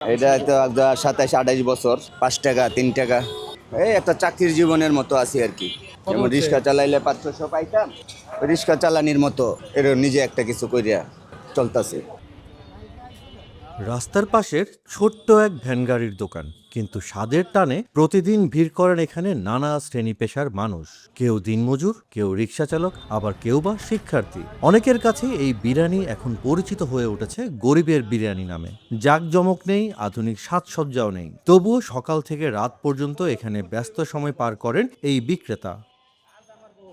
এটা তো 27-28 বছর, 5 টাকা 3 টাকা, এই একটা চাকরির জীবনের মতো আছি আর কি। যেমন রিক্সা চালাইলে 500 পাইতাম, রিক্সা চালানির মতো এর নিজে একটা কিছু করিয়া চলতেছে। রাস্তার পাশের ছোট্ট এক ভ্যানগাড়ির দোকান, কিন্তু স্বাদের টানে প্রতিদিন ভিড় করেন এখানে নানা শ্রেণী পেশার মানুষ। কেউ দিনমজুর, কেউ রিক্সা চালক, আবার কেউ বা শিক্ষার্থী। অনেকের কাছে এই বিরিয়ানি এখন পরিচিত হয়ে উঠেছে গরিবের বিরিয়ানি নামে। জাঁকজমক নেই, আধুনিক সাজসজ্জাও নেই, তবুও সকাল থেকে রাত পর্যন্ত এখানে ব্যস্ত সময় পার করেন এই বিক্রেতা।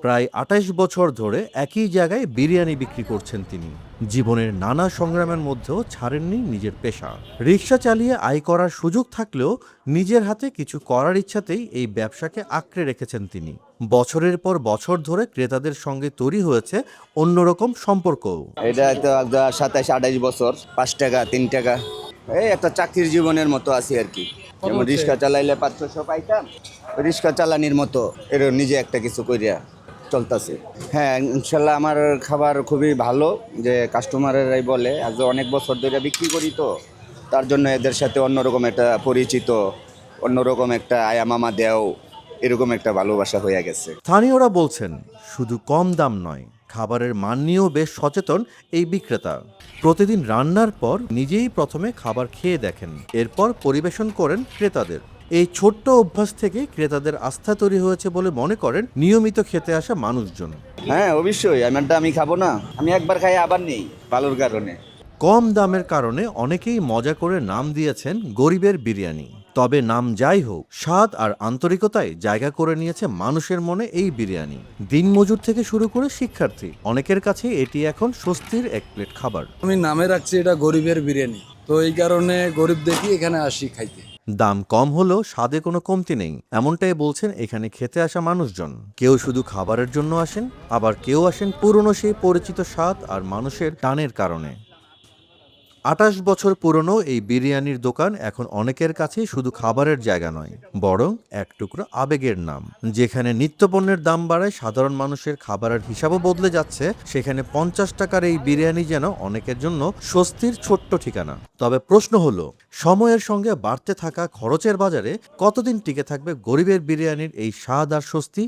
প্রায় ২৮ বছর ধরে একই জায়গায় বিরিয়ানি বিক্রি করছেন তিনি। জীবনের নানা সংগ্রামের মধ্যেও ছাড়েননি নিজের পেশা। রিক্সা চালিয়ে আয় করার সুযোগ থাকলেও নিজের হাতে কিছু করার ইচ্ছাতেই এই ব্যবসাকে আঁকড়ে রেখেছেন তিনি। বছরের পর বছর ধরে ক্রেতাদের সঙ্গে তৈরি হয়েছে অন্যরকম সম্পর্কও। এটা তো 27-28 বছর, 5 টাকা 3 টাকা, এই একটা চাকরির জীবনের মতো আছি আর কি। যেমন রিক্সা চালাইলে 500 পাইতাম, রিক্সা চালানির মতো এর নিজে একটা কিছু করিয়া চলতেছে। হ্যাঁ, ইনশাল্লাহ আমার খাবার খুবই ভালো, যে কাস্টমারেরাই বলে আজ অনেক বছর ধরে বিক্রি করি, তো তার জন্য এদের সাথে অন্যরকম একটা পরিচিত, অন্যরকম একটা আয়া মামা দেও, এরকম একটা ভালোবাসা হয়ে গেছে। স্থানীয়রা বলছেন, শুধু কম দাম নয়, খাবারের মান নিয়েও বেশ সচেতন এই বিক্রেতা। প্রতিদিন রান্নার পর নিজেই প্রথমে খাবার খেয়ে দেখেন, এরপর পরিবেশন করেন ক্রেতাদের। এই ছোট্ট অভ্যাস থেকে ক্রেতাদের আস্থা তৈরি হয়েছে বলে মনে করেন নিয়মিত খেতে আসা মানুষজন। হ্যাঁ অবশ্যই, আমারটা আমি খাবো না, আমি একবার খাই আবার নেই, ভালোর কারণে। কম দামের কারণে অনেকেই মজা করে নাম দিয়েছেন গরিবের বিরিয়ানি। তবে নাম যাই হোক, স্বাদ আর আন্তরিকতায় জায়গা করে নিয়েছে মানুষের মনে এই বিরিয়ানি। দিনমজুর থেকে শুরু করে শিক্ষার্থী, অনেকের কাছে এটি এখন স্বস্তির এক প্লেট খাবার। আমি নামে রাখছি এটা গরিবের বিরিয়ানি, তো এই কারণে গরিব দেখি এখানে আসি খাইতে। দাম কম হলেও স্বাদে কোনো কমতি নেই, এমনটাই বলছেন এখানে খেতে আসা মানুষজন। কেউ শুধু খাবারের জন্য আসেন, আবার কেউ আসেন পুরনো সেই পরিচিত স্বাদ আর মানুষের টানের কারণে। ২৮ বছর পুরনো এই বিরিয়ানির দোকান এখন অনেকের কাছেই শুধু খাবারের জায়গা নয়, বরং এক টুকরো আবেগের নাম। যেখানে নিত্যপণ্যের দাম বাড়ায় সাধারণ মানুষের খাবারের হিসাবও বদলে যাচ্ছে, সেখানে ৫০ টাকার এই বিরিয়ানি যেন অনেকের জন্য স্বস্তির ছোট্ট ঠিকানা। তবে প্রশ্ন হলো, সময়ের সঙ্গে বাড়তে থাকা খরচের বাজারে কতদিন টিকে থাকবে গরিবের বিরিয়ানির এই স্বাদ আর স্বস্তি?